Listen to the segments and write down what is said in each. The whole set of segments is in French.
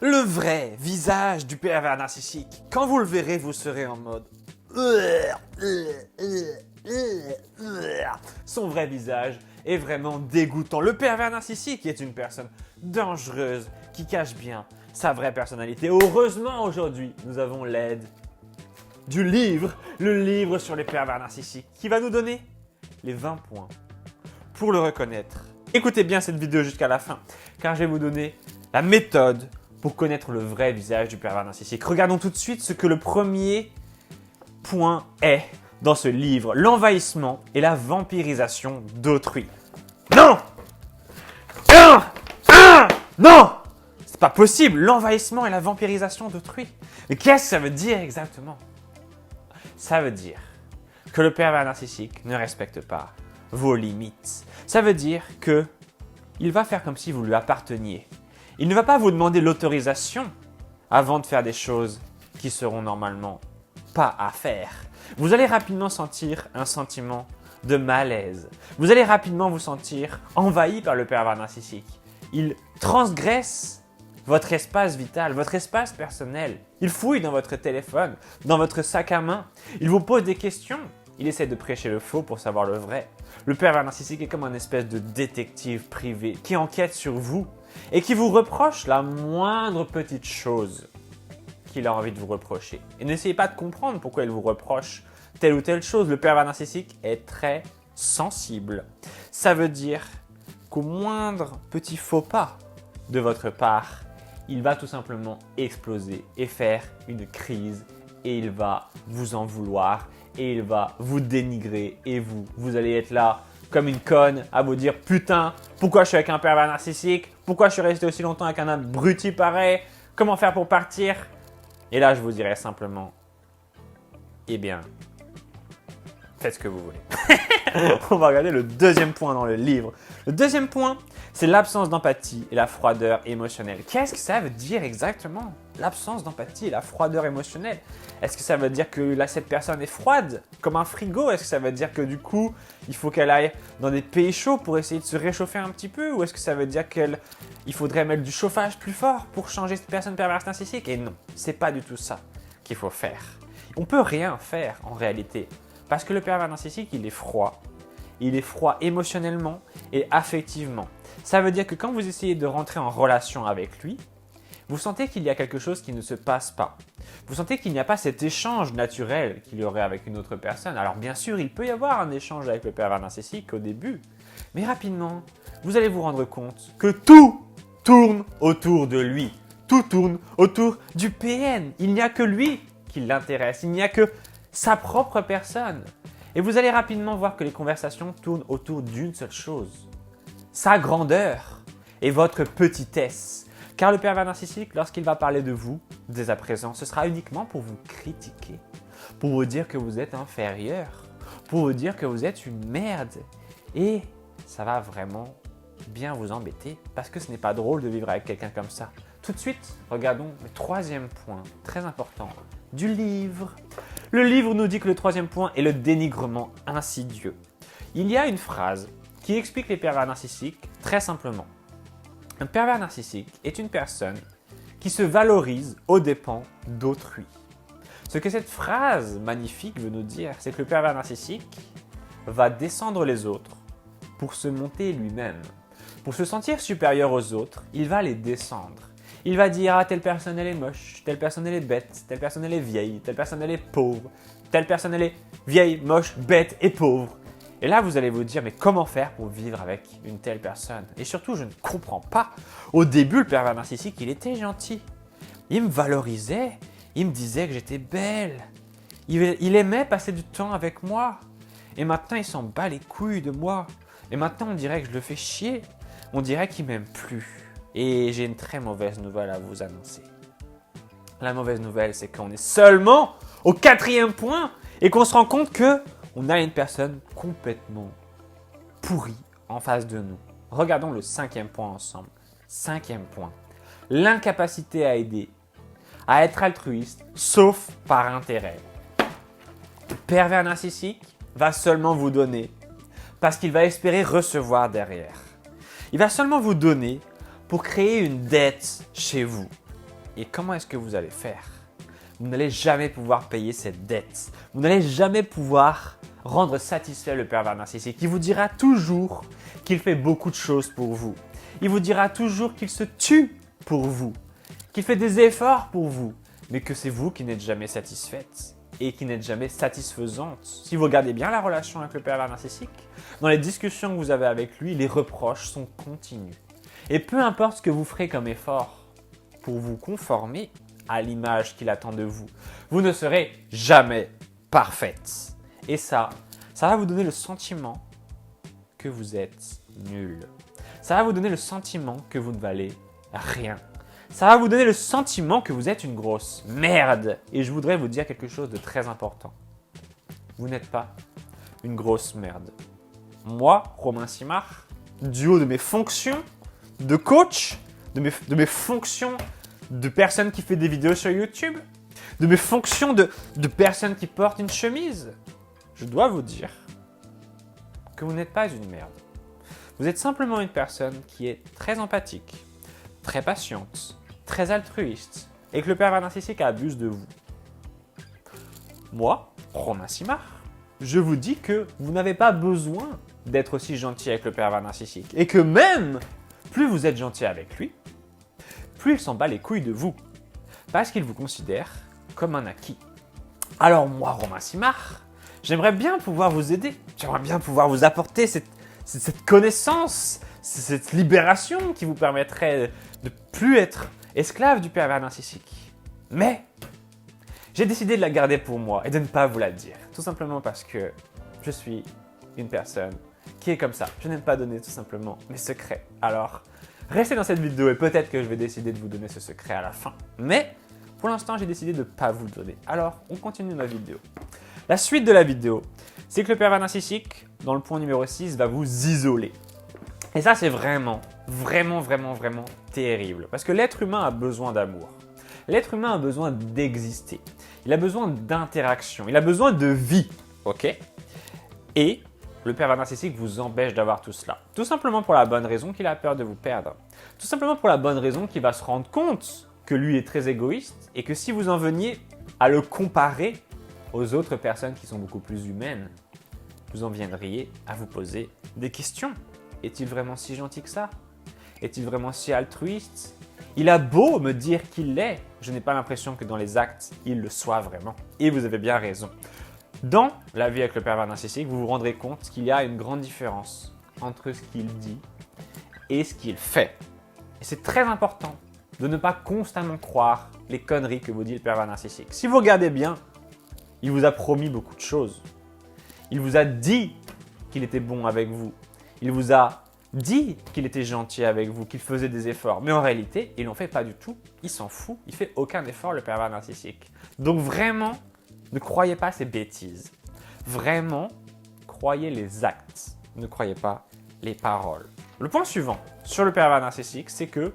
Le vrai visage du pervers narcissique. Quand vous le verrez, vous serez en mode... Son vrai visage est vraiment dégoûtant. Le pervers narcissique est une personne dangereuse qui cache bien sa vraie personnalité. Heureusement, aujourd'hui, nous avons l'aide du livre, le livre sur les pervers narcissiques, qui va nous donner les 20 points pour le reconnaître. Écoutez bien cette vidéo jusqu'à la fin, car je vais vous donner la méthode pour connaître le vrai visage du pervers narcissique. Regardons tout de suite ce que le premier point est dans ce livre, l'envahissement et la vampirisation d'autrui. Non! Non! C'est pas possible, l'envahissement et la vampirisation d'autrui. Mais qu'est-ce que ça veut dire exactement? Ça veut dire que le pervers narcissique ne respecte pas vos limites. Ça veut dire que il va faire comme si vous lui apparteniez. Il ne va pas vous demander l'autorisation avant de faire des choses qui seront normalement pas à faire. Vous allez rapidement sentir un sentiment de malaise. Vous allez rapidement vous sentir envahi par le pervers narcissique. Il transgresse votre espace vital, votre espace personnel. Il fouille dans votre téléphone, dans votre sac à main. Il vous pose des questions. Il essaie de prêcher le faux pour savoir le vrai. Le pervers narcissique est comme un espèce de détective privé qui enquête sur vous et qui vous reproche la moindre petite chose qu'il a envie de vous reprocher. Et n'essayez pas de comprendre pourquoi il vous reproche telle ou telle chose. Le pervers narcissique est très sensible. Ça veut dire qu'au moindre petit faux pas de votre part, il va tout simplement exploser et faire une crise et il va vous en vouloir et il va vous dénigrer et vous allez être là comme une conne à vous dire « Putain, pourquoi je suis avec un pervers narcissique? Pourquoi je suis resté aussi longtemps avec un abruti pareil? Comment faire pour partir ?» Et là, je vous dirais simplement « Eh bien, faites ce que vous voulez. » On va regarder le deuxième point dans le livre. Le deuxième point, c'est l'absence d'empathie et la froideur émotionnelle. Qu'est-ce que ça veut dire exactement? L'absence d'empathie et la froideur émotionnelle. Est-ce que ça veut dire que là, cette personne est froide, comme un frigo? Est-ce que ça veut dire que du coup, il faut qu'elle aille dans des pays chauds pour essayer de se réchauffer un petit peu? Ou est-ce que ça veut dire qu'il faudrait mettre du chauffage plus fort pour changer cette personne perverse narcissique? Et non, c'est pas du tout ça qu'il faut faire. On peut rien faire en réalité. Parce que le pervers narcissique, il est froid. Il est froid émotionnellement et affectivement. Ça veut dire que quand vous essayez de rentrer en relation avec lui, vous sentez qu'il y a quelque chose qui ne se passe pas. Vous sentez qu'il n'y a pas cet échange naturel qu'il y aurait avec une autre personne. Alors bien sûr, il peut y avoir un échange avec le pervers narcissique au début. Mais rapidement, vous allez vous rendre compte que tout tourne autour de lui. Tout tourne autour du PN. Il n'y a que lui qui l'intéresse. Il n'y a que sa propre personne. Et vous allez rapidement voir que les conversations tournent autour d'une seule chose. Sa grandeur et votre petitesse. Car le pervers narcissique, lorsqu'il va parler de vous, dès à présent, ce sera uniquement pour vous critiquer. Pour vous dire que vous êtes inférieur. Pour vous dire que vous êtes une merde. Et ça va vraiment bien vous embêter. Parce que ce n'est pas drôle de vivre avec quelqu'un comme ça. Tout de suite, regardons le troisième point, très important, du livre. Le livre nous dit que le troisième point est le dénigrement insidieux. Il y a une phrase qui explique les pervers narcissiques très simplement. Un pervers narcissique est une personne qui se valorise aux dépens d'autrui. Ce que cette phrase magnifique veut nous dire, c'est que le pervers narcissique va descendre les autres pour se monter lui-même. Pour se sentir supérieur aux autres, il va les descendre. Il va dire « Ah, telle personne elle est moche, telle personne elle est bête, telle personne elle est vieille, telle personne elle est pauvre, telle personne elle est vieille, moche, bête et pauvre. » Et là, vous allez vous dire « Mais comment faire pour vivre avec une telle personne ?» Et surtout, je ne comprends pas. Au début, le pervers narcissique, il était gentil. Il me valorisait, il me disait que j'étais belle. Il aimait passer du temps avec moi. Et maintenant, il s'en bat les couilles de moi. Et maintenant, on dirait que je le fais chier. On dirait qu'il m'aime plus. Et j'ai une très mauvaise nouvelle à vous annoncer. La mauvaise nouvelle, c'est qu'on est seulement au 4e point et qu'on se rend compte qu'on a une personne complètement pourrie en face de nous. Regardons le 5e point ensemble. 5e point. L'incapacité à aider, à être altruiste, sauf par intérêt. Le pervers narcissique va seulement vous donner parce qu'il va espérer recevoir derrière. Il va seulement vous donner pour créer une dette chez vous. Et comment est-ce que vous allez faire? Vous n'allez jamais pouvoir payer cette dette. Vous n'allez jamais pouvoir rendre satisfait le pervers narcissique. Il vous dira toujours qu'il fait beaucoup de choses pour vous. Il vous dira toujours qu'il se tue pour vous, qu'il fait des efforts pour vous, mais que c'est vous qui n'êtes jamais satisfaite et qui n'êtes jamais satisfaisante. Si vous regardez bien la relation avec le pervers narcissique, dans les discussions que vous avez avec lui, les reproches sont continus. Et peu importe ce que vous ferez comme effort pour vous conformer à l'image qu'il attend de vous, vous ne serez jamais parfaite. Et ça va vous donner le sentiment que vous êtes nul. Ça va vous donner le sentiment que vous ne valez rien. Ça va vous donner le sentiment que vous êtes une grosse merde. Et je voudrais vous dire quelque chose de très important. Vous n'êtes pas une grosse merde. Moi, Romain Simard, du haut de mes fonctions de coach, de mes fonctions de personne qui fait des vidéos sur YouTube, de mes fonctions de personne qui porte une chemise, je dois vous dire que vous n'êtes pas une merde. Vous êtes simplement une personne qui est très empathique, très patiente, très altruiste et que le pervers narcissique abuse de vous. Moi, Romain Simard, je vous dis que vous n'avez pas besoin d'être aussi gentil avec le pervers narcissique et que même plus vous êtes gentil avec lui, plus il s'en bat les couilles de vous parce qu'il vous considère comme un acquis. Alors moi, Romain Simard, j'aimerais bien pouvoir vous aider, j'aimerais bien pouvoir vous apporter cette connaissance, cette libération qui vous permettrait de plus être esclave du pervers narcissique. Mais j'ai décidé de la garder pour moi et de ne pas vous la dire. Tout simplement parce que je suis une personne qui est comme ça. Je n'aime pas donner tout simplement mes secrets. Alors, restez dans cette vidéo et peut-être que je vais décider de vous donner ce secret à la fin. Mais pour l'instant, j'ai décidé de ne pas vous le donner. Alors, on continue la vidéo. La suite de la vidéo, c'est que le pervers narcissique, dans le point numéro 6, va vous isoler. Et ça, c'est vraiment terrible. Parce que l'être humain a besoin d'amour. L'être humain a besoin d'exister. Il a besoin d'interaction. Il a besoin de vie. Ok? Et le pervers narcissique vous empêche d'avoir tout cela. Tout simplement pour la bonne raison qu'il a peur de vous perdre. Tout simplement pour la bonne raison qu'il va se rendre compte que lui est très égoïste et que si vous en veniez à le comparer aux autres personnes qui sont beaucoup plus humaines, vous en viendriez à vous poser des questions. Est-il vraiment si gentil que ça? Est-il vraiment si altruiste? Il a beau me dire qu'il l'est, je n'ai pas l'impression que dans les actes, il le soit vraiment. Et vous avez bien raison. Dans la vie avec le pervers narcissique, vous vous rendrez compte qu'il y a une grande différence entre ce qu'il dit et ce qu'il fait. Et c'est très important de ne pas constamment croire les conneries que vous dit le pervers narcissique. Si vous regardez bien, il vous a promis beaucoup de choses. Il vous a dit qu'il était bon avec vous. Il vous a dit qu'il était gentil avec vous, qu'il faisait des efforts. Mais en réalité, il n'en fait pas du tout. Il s'en fout. Il fait aucun effort, le pervers narcissique. Donc vraiment, ne croyez pas ces bêtises. Vraiment, croyez les actes. Ne croyez pas les paroles. Le point suivant sur le pervers narcissique, c'est que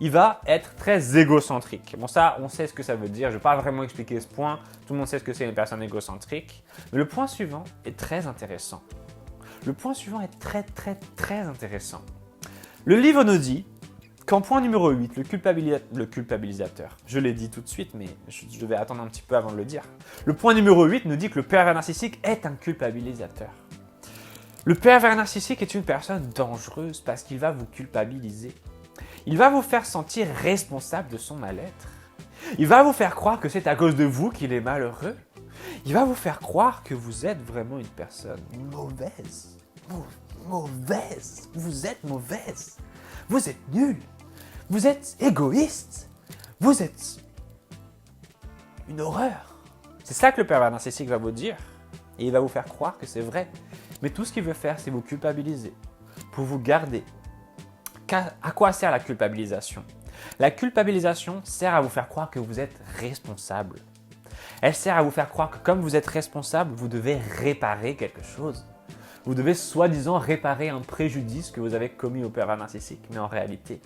il va être très égocentrique. Bon, ça, on sait ce que ça veut dire. Je ne vais pas vraiment expliquer ce point. Tout le monde sait ce que c'est une personne égocentrique. Mais le point suivant est très intéressant. Le point suivant est très intéressant. Le livre nous dit qu'en point numéro 8, le culpabilisateur, je l'ai dit tout de suite, mais je vais attendre un petit peu avant de le dire. Le point numéro 8 nous dit que le pervers narcissique est un culpabilisateur. Le pervers narcissique est une personne dangereuse parce qu'il va vous culpabiliser. Il va vous faire sentir responsable de son mal-être. Il va vous faire croire que c'est à cause de vous qu'il est malheureux. Il va vous faire croire que vous êtes vraiment une personne mauvaise. Mauvaise. Vous êtes mauvaise. Vous êtes nul. Vous êtes égoïste. Vous êtes une horreur. C'est ça que le pervers narcissique va vous dire. Et il va vous faire croire que c'est vrai. Mais tout ce qu'il veut faire, c'est vous culpabiliser. Pour vous garder. À quoi sert la culpabilisation? La culpabilisation sert à vous faire croire que vous êtes responsable. Elle sert à vous faire croire que comme vous êtes responsable, vous devez réparer quelque chose. Vous devez soi-disant réparer un préjudice que vous avez commis au pervers narcissique. Mais en réalité,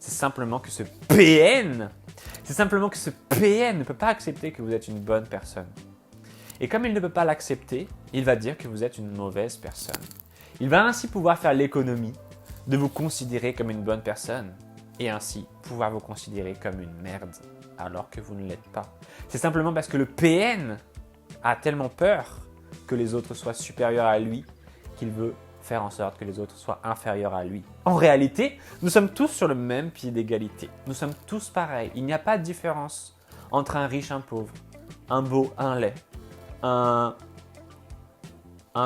c'est simplement que ce PN ne peut pas accepter que vous êtes une bonne personne. Et comme il ne peut pas l'accepter, il va dire que vous êtes une mauvaise personne. Il va ainsi pouvoir faire l'économie de vous considérer comme une bonne personne. et ainsi pouvoir vous considérer comme une merde alors que vous ne l'êtes pas. C'est simplement parce que le PN a tellement peur que les autres soient supérieurs à lui qu'il veut faire en sorte que les autres soient inférieurs à lui. En réalité, nous sommes tous sur le même pied d'égalité. Nous sommes tous pareils. Il n'y a pas de différence entre un riche et un pauvre, un beau, un laid, un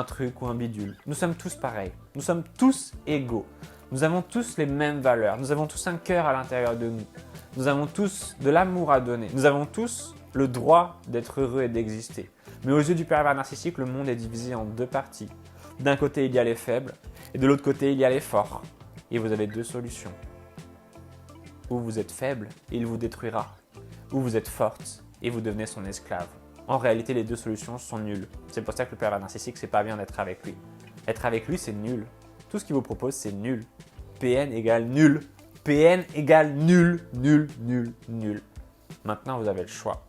truc ou un bidule. Nous sommes tous pareils. Nous sommes tous égaux. Nous avons tous les mêmes valeurs. Nous avons tous un cœur à l'intérieur de nous. Nous avons tous de l'amour à donner. Nous avons tous le droit d'être heureux et d'exister. Mais aux yeux du pervers narcissique, le monde est divisé en deux parties. D'un côté, il y a les faibles et de l'autre côté, il y a les forts. Et vous avez deux solutions. Ou vous êtes faible et il vous détruira. Ou vous êtes forte et vous devenez son esclave. En réalité, les deux solutions sont nulles. C'est pour ça que le pervers narcissique, c'est pas bien d'être avec lui. Être avec lui, c'est nul. Tout ce qu'il vous propose, c'est nul. PN égale nul. PN égale nul, nul, nul, nul. Maintenant, vous avez le choix.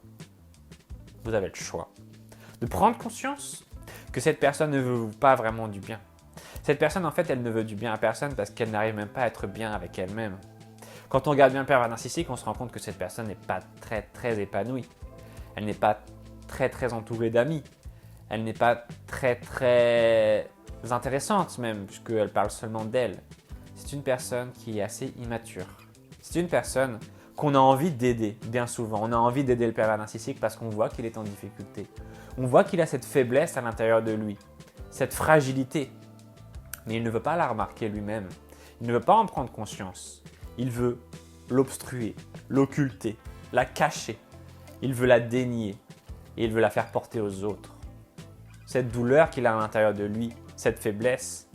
Vous avez le choix de prendre conscience que cette personne ne veut pas vraiment du bien. Cette personne, en fait, elle ne veut du bien à personne parce qu'elle n'arrive même pas à être bien avec elle-même. Quand on regarde bien le pervers narcissique, on se rend compte que cette personne n'est pas très épanouie. Elle n'est pas très entourée d'amis. Elle n'est pas très intéressante même, puisqu'elle parle seulement d'elle. C'est une personne qui est assez immature. C'est une personne qu'on a envie d'aider, bien souvent. On a envie d'aider le pervers narcissique parce qu'on voit qu'il est en difficulté. On voit qu'il a cette faiblesse à l'intérieur de lui, cette fragilité. Mais il ne veut pas la remarquer lui-même. Il ne veut pas en prendre conscience. Il veut l'obstruer, l'occulter, la cacher. Il veut la dénier et il veut la faire porter aux autres. Cette douleur qu'il a à l'intérieur de lui, cette faiblesse,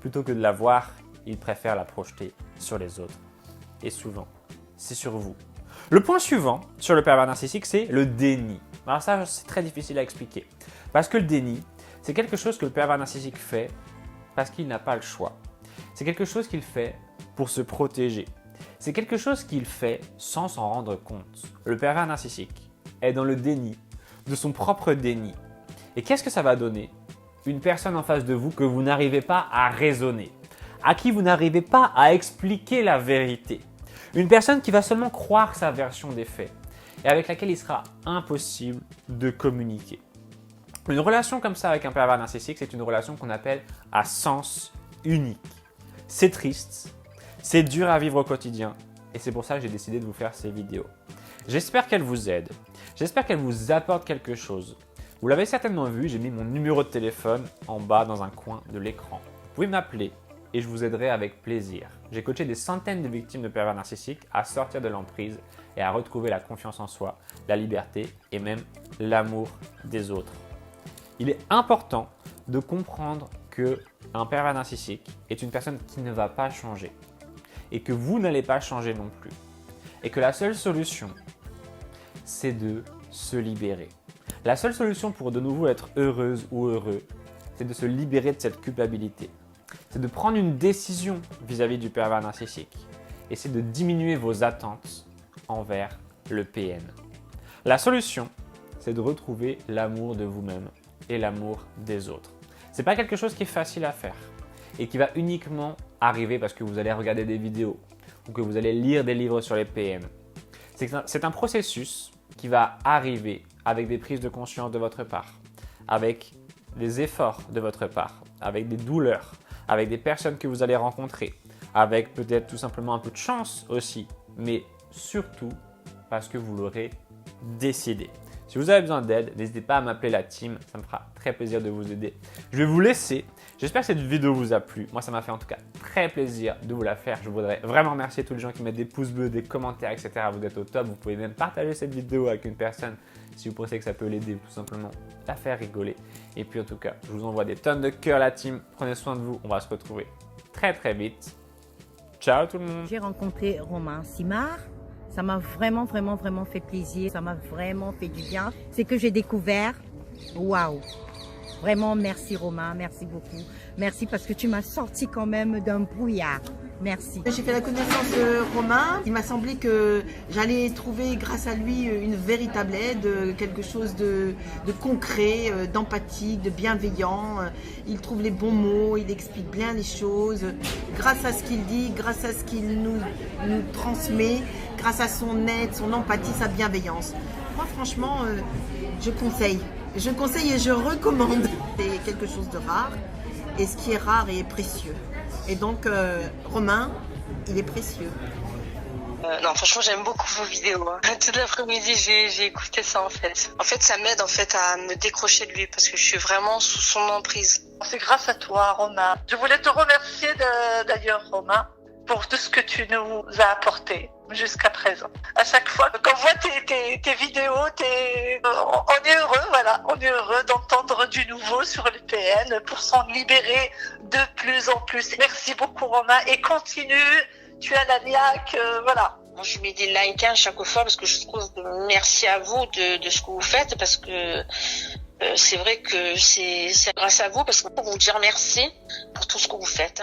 plutôt que de la voir, il préfère la projeter sur les autres. Et souvent, c'est sur vous. Le point suivant sur le pervers narcissique, c'est le déni. Alors ça, c'est très difficile à expliquer. Parce que le déni, c'est quelque chose que le pervers narcissique fait parce qu'il n'a pas le choix. C'est quelque chose qu'il fait pour se protéger. C'est quelque chose qu'il fait sans s'en rendre compte. Le pervers narcissique est dans le déni de son propre déni. Et qu'est-ce que ça va donner? Une personne en face de vous que vous n'arrivez pas à raisonner, à qui vous n'arrivez pas à expliquer la vérité. Une personne qui va seulement croire sa version des faits et avec laquelle il sera impossible de communiquer. Une relation comme ça avec un pervers narcissique, c'est une relation qu'on appelle à sens unique. C'est triste, c'est dur à vivre au quotidien et c'est pour ça que j'ai décidé de vous faire ces vidéos. J'espère qu'elles vous aident, j'espère qu'elles vous apportent quelque chose. Vous l'avez certainement vu, j'ai mis mon numéro de téléphone en bas dans un coin de l'écran. Vous pouvez m'appeler et je vous aiderai avec plaisir. J'ai coaché des centaines de victimes de pervers narcissiques à sortir de l'emprise et à retrouver la confiance en soi, la liberté et même l'amour des autres. Il est important de comprendre qu'un pervers narcissique est une personne qui ne va pas changer et que vous n'allez pas changer non plus. Et que la seule solution, c'est de se libérer. La seule solution pour de nouveau être heureuse ou heureux, c'est de se libérer de cette culpabilité. C'est de prendre une décision vis-à-vis du pervers narcissique et c'est de diminuer vos attentes envers le PN. La solution, c'est de retrouver l'amour de vous-même et l'amour des autres. Ce n'est pas quelque chose qui est facile à faire et qui va uniquement arriver parce que vous allez regarder des vidéos ou que vous allez lire des livres sur les PN. C'est un processus qui va arriver avec des prises de conscience de votre part, avec des efforts de votre part, avec des douleurs, avec des personnes que vous allez rencontrer, avec peut-être tout simplement un peu de chance aussi, mais surtout parce que vous l'aurez décidé. Si vous avez besoin d'aide, n'hésitez pas à m'appeler la team, ça me fera très plaisir de vous aider. Je vais vous laisser. J'espère que cette vidéo vous a plu. Moi, ça m'a fait en tout cas très plaisir de vous la faire. Je voudrais vraiment remercier tous les gens qui mettent des pouces bleus, des commentaires, etc. Vous êtes au top. Vous pouvez même partager cette vidéo avec une personne si vous pensez que ça peut l'aider ou tout simplement la faire rigoler. Et puis en tout cas, je vous envoie des tonnes de cœur la team. Prenez soin de vous. On va se retrouver très vite. Ciao tout le monde. J'ai rencontré Romain Simard. Ça m'a vraiment fait plaisir. Ça m'a vraiment fait du bien. C'est que j'ai découvert, waouh, Vraiment, merci Romain, merci beaucoup. Merci parce que tu m'as sorti quand même d'un brouillard. Merci. J'ai fait la connaissance de Romain. Il m'a semblé que j'allais trouver grâce à lui une véritable aide, quelque chose de concret, d'empathique, de bienveillant. Il trouve les bons mots, il explique bien les choses. Grâce à ce qu'il dit, grâce à ce qu'il nous transmet, grâce à son aide, son empathie, sa bienveillance. Moi franchement, je conseille. Je conseille et je recommande. C'est quelque chose de rare. Et ce qui est rare est précieux. Et donc, Romain, il est précieux. Non, franchement, j'aime beaucoup vos vidéos. Hein. Toute l'après-midi, j'ai écouté ça en fait. En fait, ça m'aide à me décrocher de lui parce que je suis vraiment sous son emprise. C'est grâce à toi, Romain. Je voulais te remercier d'ailleurs, Romain, pour tout ce que tu nous as apporté jusqu'à présent. À chaque fois qu'on voit tes vidéos, on est heureux, voilà. On est heureux d'entendre du nouveau sur le PN pour s'en libérer de plus en plus. Merci beaucoup, Romain, et continue. Tu as la niaque, voilà. Moi, je mets des likes à chaque fois parce que je trouve merci à vous de ce que vous faites parce que c'est vrai que c'est grâce à vous parce qu'on peut vous dire merci pour tout ce que vous faites.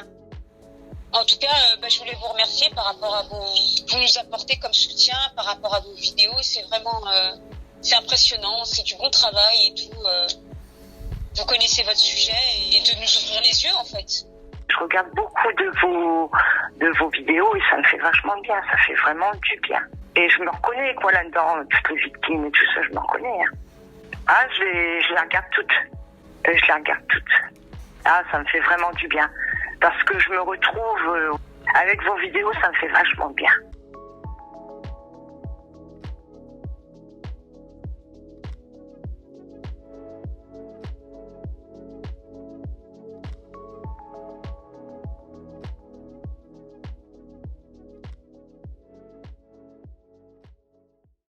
En tout cas, je voulais vous remercier par rapport à vous nous apportez comme soutien par rapport à vos vidéos. C'est vraiment, c'est impressionnant, c'est du bon travail et tout. Vous connaissez votre sujet et de nous ouvrir les yeux en fait. Je regarde beaucoup de vos vidéos et ça me fait vachement bien, ça fait vraiment du bien. Et je me reconnais quoi là-dedans, toutes les victimes et tout ça, je me reconnais. Hein. Ah, je les regarde toutes. Je les regarde toutes. Ah, ça me fait vraiment du bien. Parce que je me retrouve avec vos vidéos, ça me fait vachement bien.